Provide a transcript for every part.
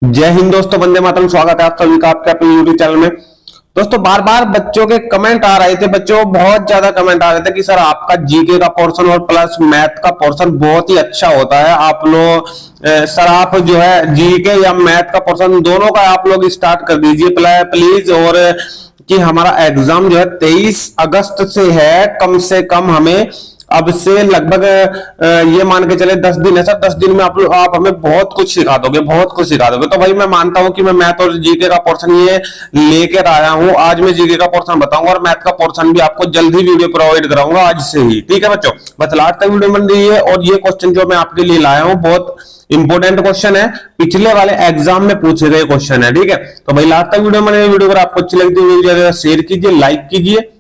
जय हिंद दोस्तों, वंदे मातरम। स्वागत है आप सभी का आपके अपने यूट्यूब चैनल में। दोस्तों बार बार बच्चों के कमेंट आ रहे थे, बच्चों बहुत ज्यादा कमेंट आ रहे थे कि सर आपका जीके का पोर्शन और प्लस मैथ का पोर्शन बहुत ही अच्छा होता है। आप लोग सर आप जो है जीके या मैथ का पोर्शन दोनों का आप लोग स्टार्ट कर दीजिए प्लीज। और कि हमारा एग्जाम जो है 23 अगस्त से है, कम से कम हमें अब से लगभग ये मान के चले 10 दिन है सर। 10 दिन में आप हमें बहुत कुछ सिखा दोगे, बहुत कुछ सिखा दोगे। तो भाई मैं मानता हूं कि मैं मैथ और जीके का पोर्शन ये लेकर आया हूं। आज मैं जीके का पोर्शन बताऊंगा और मैथ का पोर्शन भी आपको जल्द ही वीडियो प्रोवाइड कराऊंगा आज से ही। ठीक है बच्चों, बस लास्ट तक वीडियो बन रही है। और ये क्वेश्चन जो मैं आपके लिए लाया हूं बहुत इंपॉर्टेंट क्वेश्चन है, पिछले वाले एग्जाम में पूछे गए क्वेश्चन है। ठीक है, तो भाई लास्ट तक वीडियो बने। वीडियो अगर आपको अच्छी लगती है वीडियो शेयर कीजिए, लाइक कीजिए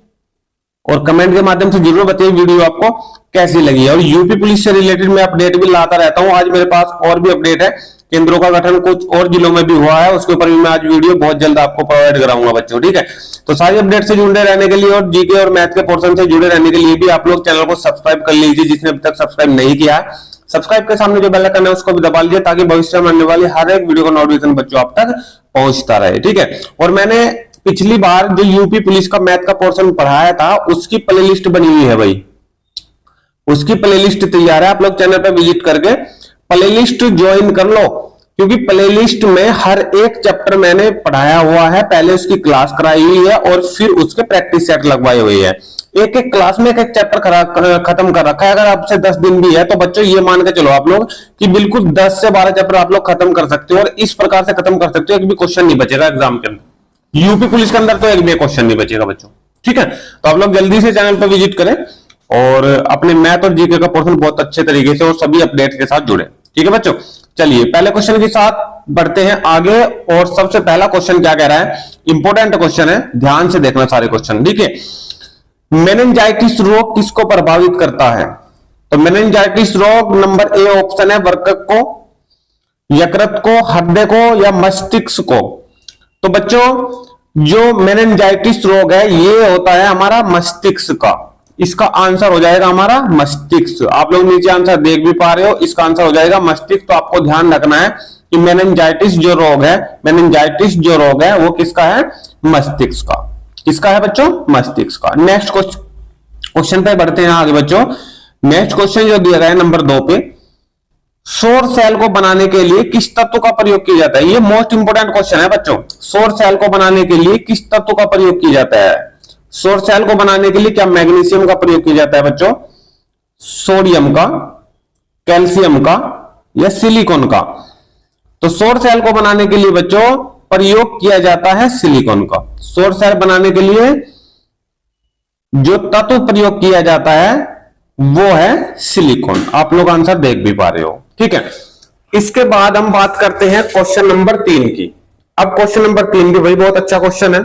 और कमेंट के माध्यम से जरूर बताइए वीडियो आपको कैसी लगी है। और यूपी पुलिस से रिलेटेड मैं अपडेट भी लाता रहता हूं। आज मेरे पास और भी अपडेट है, केंद्रों का गठन कुछ और जिलों में भी हुआ है, उसके ऊपर भी मैं आज वीडियो बहुत जल्द आपको प्रोवाइड कराऊंगा बच्चों। ठीक है, तो सारी अपडेट से जुड़े रहने के लिए और जीके और मैथ के पोर्शन से जुड़े रहने के लिए भी आप लोग चैनल को सब्सक्राइब कर लीजिए, जिसने अभी तक सब्सक्राइब नहीं किया है। सब्सक्राइब के सामने जो बेल आइकन है उसको भी दबा लीजिए, ताकि भविष्य में आने वाली हर एक वीडियो का नोटिफिकेशन बच्चों आप तक पहुंचता रहे। ठीक है, और मैंने पिछली बार जो यूपी पुलिस का मैथ का पोर्शन पढ़ाया था उसकी प्लेलिस्ट बनी हुई है भाई, उसकी प्लेलिस्ट तैयार है। आप लोग चैनल पर विजिट करके प्लेलिस्ट ज्वाइन कर लो, क्योंकि प्लेलिस्ट में हर एक चैप्टर मैंने पढ़ाया हुआ है। पहले उसकी क्लास कराई हुई है और फिर उसके प्रैक्टिस सेट लगवाई हुई है। एक एक क्लास में एक एक चैप्टर खत्म कर रखा है। अगर आपसे 10 दिन भी है तो बच्चों ये मान के चलो आप लोग कि बिल्कुल 10 से 12 चैप्टर आप लोग खत्म कर सकते हो, और इस प्रकार से खत्म कर सकते हो एक भी क्वेश्चन नहीं बचेगा एग्जाम के अंदर। यूपी पुलिस के अंदर तो एक भी क्वेश्चन नहीं बचेगा बच्चों। ठीक है, तो आप लोग जल्दी से चैनल पर विजिट करें और अपने मैथ और जीके का पोर्शन बहुत अच्छे तरीके से और सभी अपडेट के साथ जुड़े। ठीक है बच्चों, चलिए पहले क्वेश्चन के साथ बढ़ते हैं आगे। और सबसे पहला क्वेश्चन क्या कह रहा है, इंपॉर्टेंट क्वेश्चन है, ध्यान से देखना सारे क्वेश्चन। देखिए, मेनिंजाइटिस रोग किसको प्रभावित करता है? तो मेनिंजाइटिस रोग नंबर ए ऑप्शन है वर्कक को, यकृत को, हृदय को या मस्तिष्क को। तो बच्चों जो मेनिंजाइटिस रोग है ये होता है हमारा मस्तिष्क का। इसका आंसर हो जाएगा हमारा मस्तिष्क। आप लोग नीचे आंसर देख भी पा रहे हो, इसका आंसर हो जाएगा मस्तिष्क। तो आपको ध्यान रखना है कि मेनिंजाइटिस जो रोग है, मेनिंजाइटिस जो रोग है वो किसका है? मस्तिष्क का। किसका है बच्चों? मस्तिष्क का। नेक्स्ट क्वेश्चन पे बढ़ते हैं आगे बच्चों। नेक्स्ट क्वेश्चन जो दिया गया है नंबर 2 पे, सौर सेल को बनाने के लिए किस तत्व का प्रयोग किया जाता है? ये मोस्ट इंपोर्टेंट क्वेश्चन है बच्चों। सौर सेल को बनाने के लिए किस तत्व का प्रयोग किया जाता है? सौर सेल को बनाने के लिए क्या मैग्नीशियम का प्रयोग किया जाता है बच्चों, सोडियम का, कैल्शियम का या सिलिकॉन का? तो सौर सेल को बनाने के लिए बच्चों प्रयोग किया जाता है सिलिकॉन का। सौर सेल बनाने के लिए जो तत्व प्रयोग किया जाता है वो है सिलिकॉन। आप लोग आंसर देख भी पा रहे हो। ठीक है, इसके बाद हम बात करते हैं क्वेश्चन नंबर 3 की। अब क्वेश्चन नंबर 3 भी भाई बहुत अच्छा क्वेश्चन है।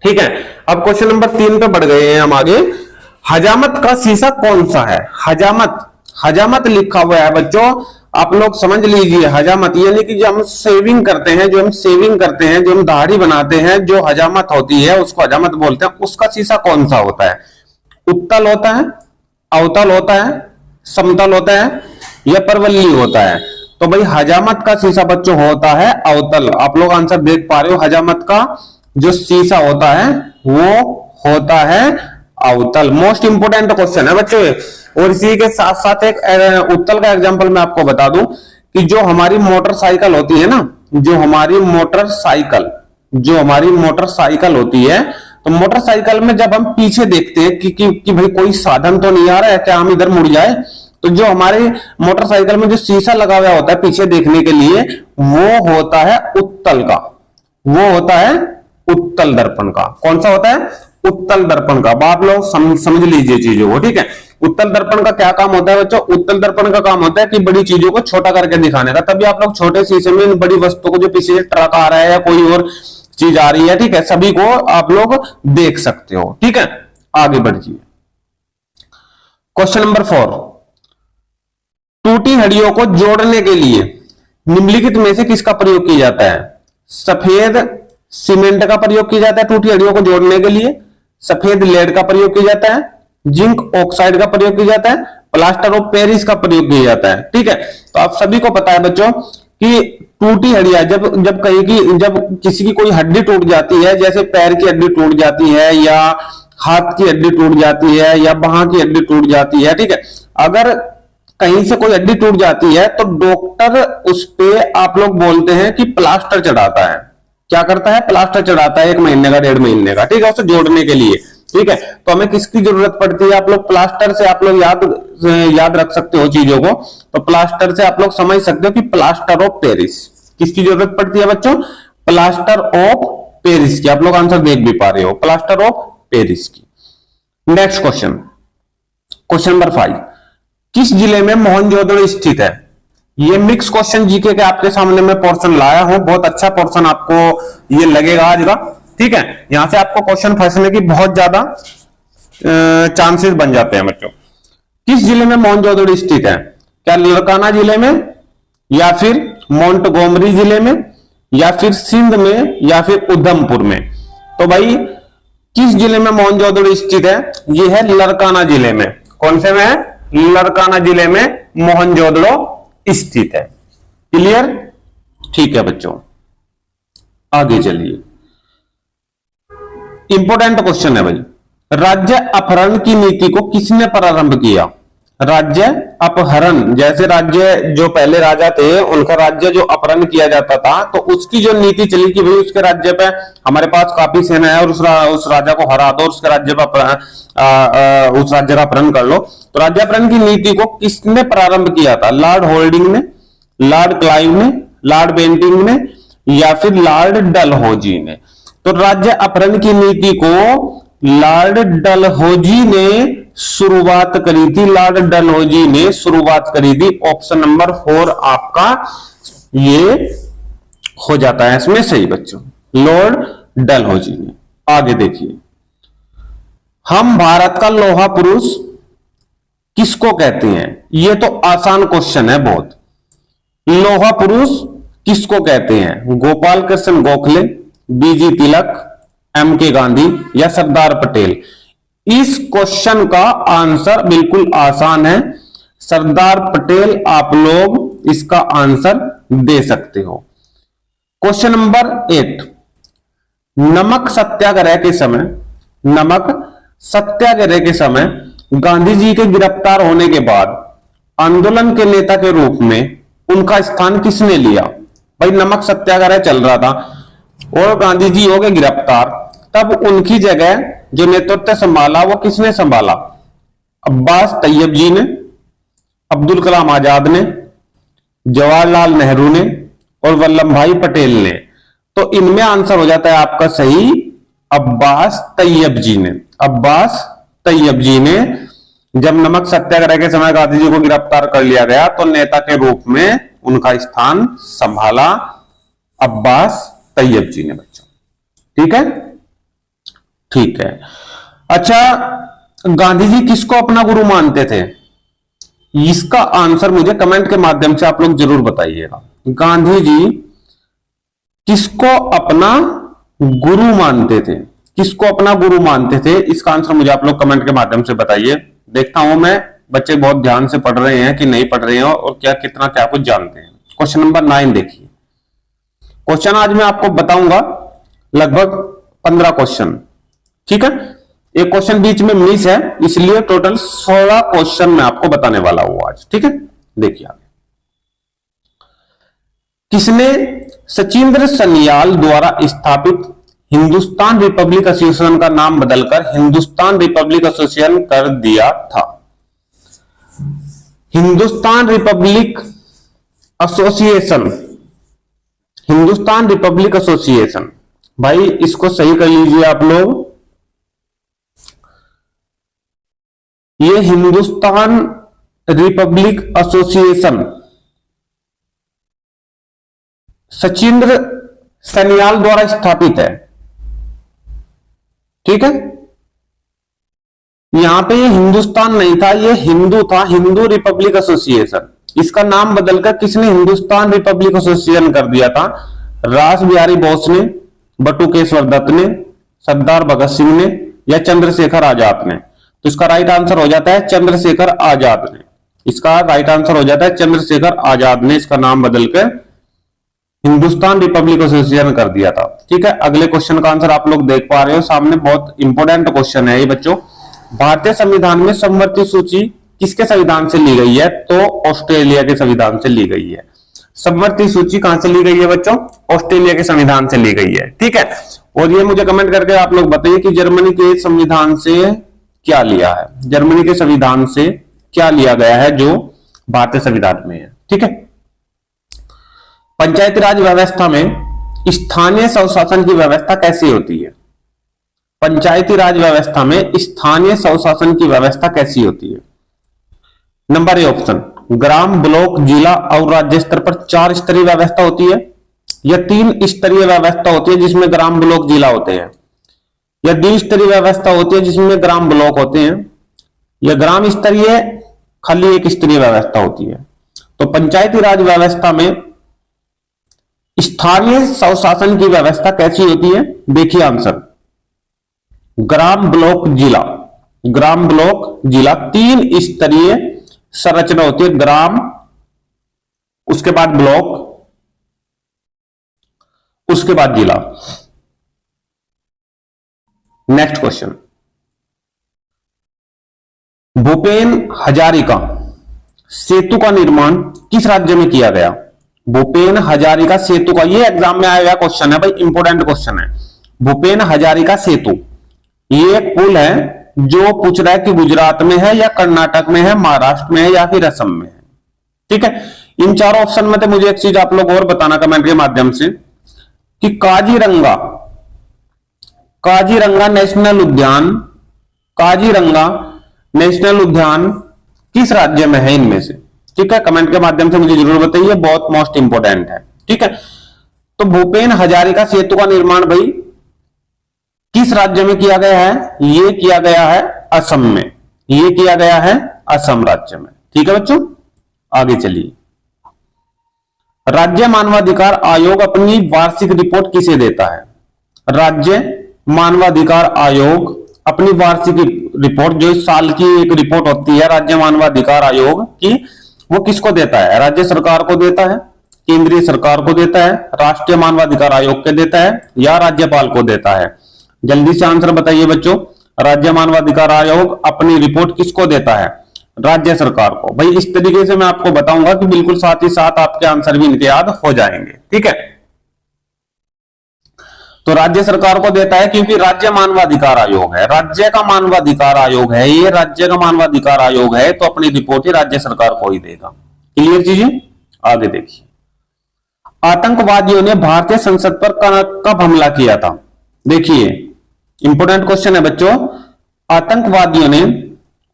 ठीक है, अब क्वेश्चन नंबर 3 पे बढ़ गए हैं हम आगे। हजामत का शीशा कौन सा है? हजामत, हजामत लिखा हुआ है बच्चों, आप लोग समझ लीजिए। हजामत यानी कि जो हम सेविंग करते हैं, जो हम सेविंग करते हैं, जो हम दाढ़ी बनाते हैं, जो हजामत होती है उसको हजामत बोलते हैं। उसका शीशा कौन सा होता है? उत्तल होता है, अवतल होता है, समतल होता है या परवलयी होता है? तो भाई हजामत का शीशा बच्चों होता है अवतल। आप लोग आंसर देख पा रहे हो, हजामत का जो शीशा होता है वो होता है अवतल। मोस्ट इंपोर्टेंट क्वेश्चन है बच्चों। और इसी के साथ साथ एक उत्तल का एग्जांपल मैं आपको बता दूं कि जो हमारी मोटरसाइकिल होती है ना, जो हमारी मोटरसाइकिल होती है, तो मोटरसाइकिल में जब हम पीछे देखते हैं कि भाई कोई साधन तो नहीं आ रहा है, क्या हम इधर मुड़ जाए, तो जो हमारे मोटरसाइकिल में जो शीशा लगा हुआ होता है पीछे देखने के लिए वो होता है उत्तल का, वो होता है उत्तल दर्पण का। कौन सा होता है? उत्तल दर्पण का। आप लोग समझ लीजिए चीजों को। ठीक है, उत्तल दर्पण का क्या काम होता है बच्चों? उत्तल दर्पण का काम होता है कि बड़ी चीजों को छोटा करके दिखाने का। तभी आप लोग छोटे शीशे में बड़ी वस्तु को, जो पीछे से ट्रक आ रहा है या कोई और चीज आ रही है, ठीक है, सभी को आप लोग देख सकते हो। ठीक है, आगे बढ़िए। क्वेश्चन नंबर 4, टूटी हड्डियों को जोड़ने के लिए निम्नलिखित में से किसका प्रयोग किया जाता है? सफेद सीमेंट का प्रयोग किया जाता है टूटी हड्डियों को जोड़ने के लिए, सफेद लेड का प्रयोग किया जाता है, जिंक ऑक्साइड का प्रयोग किया जाता है, प्लास्टर ऑफ पेरिस का प्रयोग किया जाता है। ठीक है, तो आप सभी को पता है बच्चों कि टूटी हड्डियां, जब जब कहीं की जब किसी की कोई हड्डी टूट जाती है, जैसे पैर की हड्डी टूट जाती है या हाथ की हड्डी टूट जाती है या बांह की हड्डी टूट जाती है, ठीक है, अगर कहीं से कोई हड्डी टूट जाती है तो डॉक्टर उस पे आप लोग बोलते हैं कि प्लास्टर चढ़ाता है। क्या करता है? प्लास्टर चढ़ाता है, 1 महीने का 1.5 महीने का, ठीक है, उसे जोड़ने के लिए, ठीक है। तो हमें किसकी जरूरत पड़ती है? आप लोग प्लास्टर से आप लोग याद रख सकते हो चीजों को। तो प्लास्टर से आप लोग समझ सकते हो कि प्लास्टर ऑफ पेरिस किसकी जरूरत पड़ती है बच्चों? प्लास्टर ऑफ पेरिस की। आप लोग आंसर देख भी पा रहे हो, प्लास्टर ऑफ पेरिस की। नेक्स्ट क्वेश्चन, क्वेश्चन नंबर 5, किस जिले में मोहनजोदड़ो स्थित है? ये मिक्स क्वेश्चन जीके के आपके सामने मैं पोर्शन लाया हूं, बहुत अच्छा पोर्शन आपको ये लगेगा आज का, ठीक है। यहां से आपको क्वेश्चन फंसने की बहुत ज्यादा चांसेस बन जाते हैं बच्चों। किस जिले में मोहनजोदड़ो स्थित है? क्या लड़काना जिले में, या फिर मोंटगोमरी जिले में, या फिर सिंध में, या फिर उधमपुर में? तो भाई किस जिले में मोहनजोदड़ो स्थित है? ये है लड़काना जिले में। कौन से में है? लड़काना जिले में मोहनजोदड़ो स्थित है। क्लियर? ठीक है बच्चों, आगे चलिए। इंपॉर्टेंट क्वेश्चन है भाई, राज्य अपहरण की नीति को किसने प्रारंभ किया? राज्य अपहरण, जैसे राज्य जो पहले राजा थे उनका राज्य जो अपहरण किया जाता था, तो उसकी जो नीति चली कि भाई उसके राज्य पे हमारे पास काफी सेना है और उस राजा को हरा दो, उसके राज्य पर उस राज्य का अपहरण कर लो। तो राज्य अपहरण की नीति को किसने प्रारंभ किया था? लॉर्ड होल्डिंग ने, लॉर्ड क्लाइव ने, लॉर्ड बेंटिंग ने, या फिर लॉर्ड डलहौजी ने? तो राज्य अपहरण की नीति को लॉर्ड डलहौजी ने शुरुआत करी थी, लॉर्ड डलहौजी ने शुरुआत करी थी। ऑप्शन नंबर 4 आपका ये हो जाता है इसमें सही बच्चों, लॉर्ड डलहौजी ने। आगे देखिए, हम भारत का लोहा पुरुष किसको कहते हैं? ये तो आसान क्वेश्चन है बहुत। लोहा पुरुष किसको कहते हैं? गोपाल कृष्ण गोखले, बीजी तिलक, एमके गांधी, या सरदार पटेल? इस क्वेश्चन का आंसर बिल्कुल आसान है, सरदार पटेल आप लोग इसका आंसर दे सकते हो। क्वेश्चन नंबर 8, नमक सत्याग्रह के समय, नमक सत्याग्रह के समय गांधी जी के गिरफ्तार होने के बाद आंदोलन के नेता के रूप में उनका स्थान किसने लिया? भाई नमक सत्याग्रह चल रहा था और गांधी जी हो गए गिरफ्तार, तब उनकी जगह जो नेतृत्व संभाला वो किसने संभाला? अब्बास तैयब जी ने, अब्दुल कलाम आजाद ने, जवाहरलाल नेहरू ने और वल्लभ भाई पटेल ने। तो इनमें आंसर हो जाता है आपका सही अब्बास तैयब जी ने। अब्बास तैयब जी ने जब नमक सत्याग्रह के समय गांधी जी को गिरफ्तार कर लिया गया तो नेता के रूप में उनका स्थान संभाला अब्बास तैयब जी ने बच्चों। ठीक है, ठीक है। अच्छा, गांधी जी किसको अपना गुरु मानते थे? इसका आंसर मुझे कमेंट के माध्यम से आप लोग जरूर बताइएगा। गांधी जी किसको अपना गुरु मानते थे? किसको अपना गुरु मानते थे? इसका आंसर मुझे आप लोग कमेंट के माध्यम से बताइए। देखता हूं मैं बच्चे बहुत ध्यान से पढ़ रहे हैं कि नहीं पढ़ रहे हैं और क्या कितना क्या कुछ जानते हैं। क्वेश्चन नंबर 9 देखिए। क्वेश्चन आज मैं आपको बताऊंगा लगभग 15 क्वेश्चन। ठीक है, एक क्वेश्चन बीच में मिस है, इसलिए टोटल 16 क्वेश्चन मैं आपको बताने वाला हूं आज। ठीक है, देखिए आगे। किसने सचिंद्र सन्याल द्वारा स्थापित हिंदुस्तान रिपब्लिक एसोसिएशन का नाम बदलकर हिंदुस्तान रिपब्लिक एसोसिएशन कर दिया था? Hindustan Republic association, Hindustan Republic association, भाई इसको सही कर लीजिए आप लोग। ये हिंदुस्तान रिपब्लिक एसोसिएशन सचिंद्र सन्याल द्वारा स्थापित है। ठीक है, यहां पे ये हिंदुस्तान नहीं था, ये हिंदू था, हिंदू रिपब्लिक एसोसिएशन। इसका नाम बदलकर किसने हिंदुस्तान रिपब्लिक एसोसिएशन कर दिया था? रास बिहारी बोस ने, बटुकेश्वर दत्त ने, सरदार भगत सिंह ने, या चंद्रशेखर आजाद ने? तो इसका राइट आंसर हो जाता है चंद्रशेखर आजाद ने। इसका राइट आंसर हो जाता है चंद्रशेखर आजाद ने इसका नाम बदलकर हिंदुस्तान रिपब्लिक एसोसिएशन कर दिया था। ठीक है, अगले क्वेश्चन का आंसर आप लोग देख पा रहे हो सामने, बहुत इंपॉर्टेंट क्वेश्चन है ये बच्चों। भारतीय संविधान में समवर्ती सूची किसके संविधान से ली गई है? तो ऑस्ट्रेलिया के संविधान से ली गई है। समवर्ती सूची कहां से ली गई है बच्चों? ऑस्ट्रेलिया के संविधान से ली गई है। ठीक है, और ये मुझे कमेंट करके आप लोग बताइए कि जर्मनी के संविधान से क्या लिया है, जर्मनी के संविधान से क्या लिया गया है जो भारतीय संविधान में है। ठीक है, पंचायती राज व्यवस्था में स्थानीय स्वशासन की व्यवस्था कैसी होती है? पंचायती राज व्यवस्था में स्थानीय स्वशासन की व्यवस्था कैसी होती है? Number A option, gram, block, जिला और राज्य स्तर पर 4 स्तरीय व्यवस्था होती है, या 3 स्तरीय व्यवस्था होती है जिसमें ग्राम, ब्लॉक, जिला होते हैं, या द्विस्तरीय व्यवस्था होती है जिसमें ग्राम, ब्लॉक होते हैं, या ग्राम स्तरीय खाली 1 स्तरीय व्यवस्था होती है। तो पंचायती राज व्यवस्था में स्थानीय स्वशासन की व्यवस्था कैसी होती है? देखिए आंसर, ग्राम, ब्लॉक, जिला, ग्राम, ब्लॉक, जिला 3 स्तरीय संरचना होती है। ग्राम, उसके बाद ब्लॉक, उसके बाद जिला। नेक्स्ट क्वेश्चन, भूपेन हजारिका सेतु का निर्माण किस राज्य में किया गया? भूपेन हजारिका सेतु का, ये एग्जाम में आया हुआ क्वेश्चन है भाई, इंपॉर्टेंट क्वेश्चन है। भूपेन हजारिका सेतु ये एक पुल है जो पूछ रहा है कि गुजरात में है या कर्नाटक में है, महाराष्ट्र में है या फिर असम में है। ठीक है, इन चारों ऑप्शन में तो मुझे एक चीज आप लोग और बताना कमेंट के माध्यम से कि काजीरंगा, काजीरंगा नेशनल उद्यान, काजीरंगा नेशनल उद्यान किस राज्य में है इनमें से? ठीक है, कमेंट के माध्यम से मुझे जरूर बताइए, बहुत मोस्ट इंपोर्टेंट है। ठीक है, तो भूपेन हजारिका सेतु का निर्माण भाई किस राज्य में किया गया है? ये किया गया है असम में, ये किया गया है असम राज्य में। ठीक है बच्चों, आगे चलिए। राज्य मानवाधिकार आयोग अपनी वार्षिक रिपोर्ट किसे देता है? राज्य मानवाधिकार आयोग अपनी वार्षिक रिपोर्ट, जो इस साल की एक रिपोर्ट होती है राज्य मानवाधिकार आयोग की, वो किसको देता है? राज्य सरकार को देता है, केंद्रीय सरकार को देता है, राष्ट्रीय मानवाधिकार आयोग के देता है, या राज्यपाल को देता है? जल्दी से आंसर बताइए बच्चों। राज्य मानवाधिकार आयोग अपनी रिपोर्ट किसको देता है? राज्य सरकार को। भाई इस तरीके से मैं आपको बताऊंगा कि बिल्कुल साथ ही साथ आपके आंसर भी इनके याद हो जाएंगे। ठीक है, तो राज्य सरकार को देता है क्योंकि राज्य मानवाधिकार आयोग है, राज्य का मानवाधिकार आयोग है, ये राज्य का मानवाधिकार आयोग है, तो अपनी रिपोर्ट ही राज्य सरकार को ही देगा। क्लियर चीजें, आगे देखिए। आतंकवादियों ने भारतीय संसद पर कब हमला किया था? देखिए इंपोर्टेंट क्वेश्चन है बच्चों, आतंकवादियों ने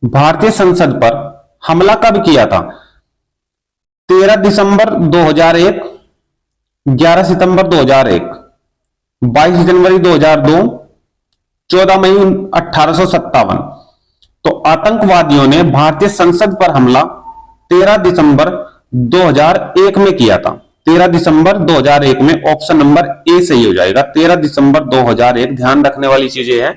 भारतीय संसद पर हमला कब किया था? 13 दिसंबर 2001, 11 सितंबर 2001, 22 जनवरी 2002, 14 मई 1857। तो आतंकवादियों ने भारतीय संसद पर हमला 13 दिसंबर 2001 में किया था। 13 दिसंबर 2001 में, ऑप्शन नंबर ए सही हो जाएगा। 13 दिसंबर 2001, ध्यान रखने वाली चीजें हैं।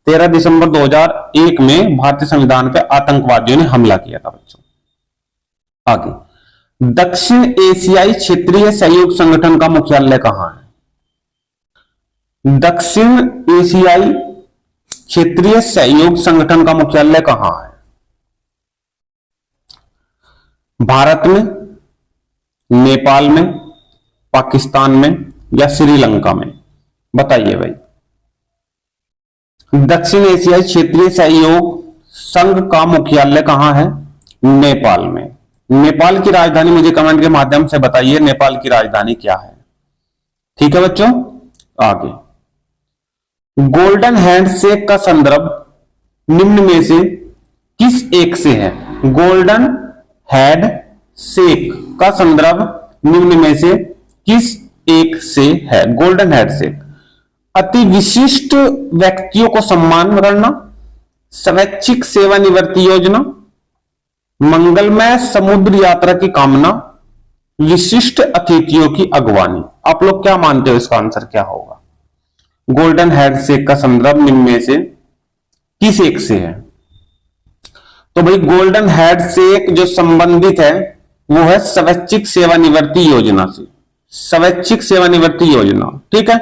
13 दिसंबर 2001 में भारतीय संविधान पर आतंकवादियों ने हमला किया था बच्चों। आगे, दक्षिण एशियाई क्षेत्रीय सहयोग संगठन का मुख्यालय कहां है? दक्षिण एशियाई क्षेत्रीय सहयोग संगठन का मुख्यालय कहां है? भारत में, नेपाल में, पाकिस्तान में या श्रीलंका में? बताइए भाई। दक्षिण एशियाई क्षेत्रीय सहयोग संघ का मुख्यालय कहां है? नेपाल में। नेपाल की राजधानी मुझे कमेंट के माध्यम से बताइए, नेपाल की राजधानी क्या है? ठीक है बच्चों, आगे। गोल्डन हैंडशेक का संदर्भ निम्न में से किस एक से है? गोल्डन हैंडशेक का संदर्भ निम्न में से किस एक से है? गोल्डन हैंडशेक, अति विशिष्ट व्यक्तियों को सम्मान करना, स्वैच्छिक सेवानिवृत्ति योजना, मंगलमय समुद्र यात्रा की कामना, विशिष्ट अतिथियों की अगवानी। आप लोग क्या मानते हो इसका आंसर क्या होगा? गोल्डन हैंडशेक का संदर्भ निम्न में से किस एक से है? तो भाई गोल्डन हैंडशेक जो संबंधित है वो है स्वैच्छिक सेवानिवृत्ति योजना से। स्वैच्छिक सेवानिवृत्ति योजना, ठीक है।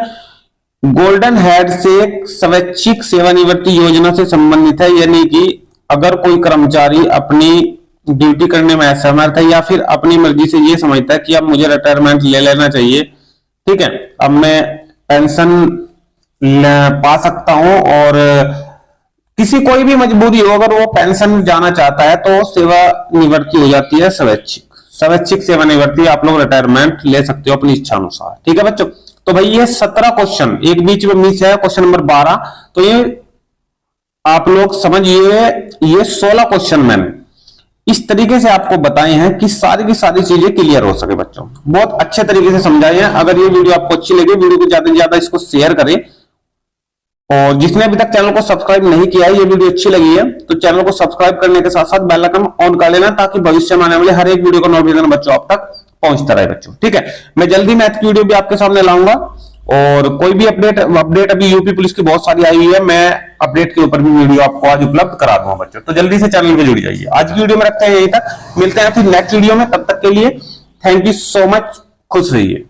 गोल्डन हेड से स्वैच्छिक सेवानिवृत्ति योजना से संबंधित है, यानी कि अगर कोई कर्मचारी अपनी ड्यूटी करने में असमर्थ है या फिर अपनी मर्जी से ये समझता है कि अब मुझे रिटायरमेंट ले लेना चाहिए, ठीक है, अब मैं पेंशन पा सकता हूं, और किसी कोई भी मजबूरी हो अगर वो पेंशन जाना चाहता है तो सेवानिवृत्ति हो जाती है स्वैच्छिक सेवानिवृत्ति, आप लोग रिटायरमेंट ले सकते हो अपनी इच्छा अनुसार, ठीक है बच्चों। तो भाई ये 17 क्वेश्चन, एक बीच में मिस है क्वेश्चन नंबर 12, तो ये आप लोग समझिए ये 16 क्वेश्चन मैंने इस तरीके से आपको बताए हैं कि सारी की सारी चीजें क्लियर हो सके बच्चों, बहुत अच्छे तरीके से समझाए हैं। अगर ये वीडियो आपको अच्छी लगी, वीडियो को ज्यादा से ज्यादा इसको शेयर करें, और जिसने अभी तक चैनल को सब्सक्राइब नहीं किया है, ये वीडियो अच्छी लगी है तो चैनल को सब्सक्राइब करने के साथ साथ बेल आइकन ऑन कर लेना, ताकि भविष्य में आने वाले हर एक वीडियो का नोटिफिकेशन बच्चों आप तक पहुंचता रहे बच्चों, ठीक है। मैं जल्दी मैथ की वीडियो भी आपके सामने लाऊंगा, और कोई भी अपडेट अभी यूपी पुलिस की बहुत सारी आई हुई है, मैं अपडेट के ऊपर भी वीडियो आपको आज उपलब्ध करा दूंगा बच्चों, तो जल्दी से चैनल पे जुड़ जाइए। आज की वीडियो में रखते हैं यहीं तक, मिलते हैं फिर नेक्स्ट वीडियो में, तब तक के लिए थैंक यू सो मच, खुश रहिए।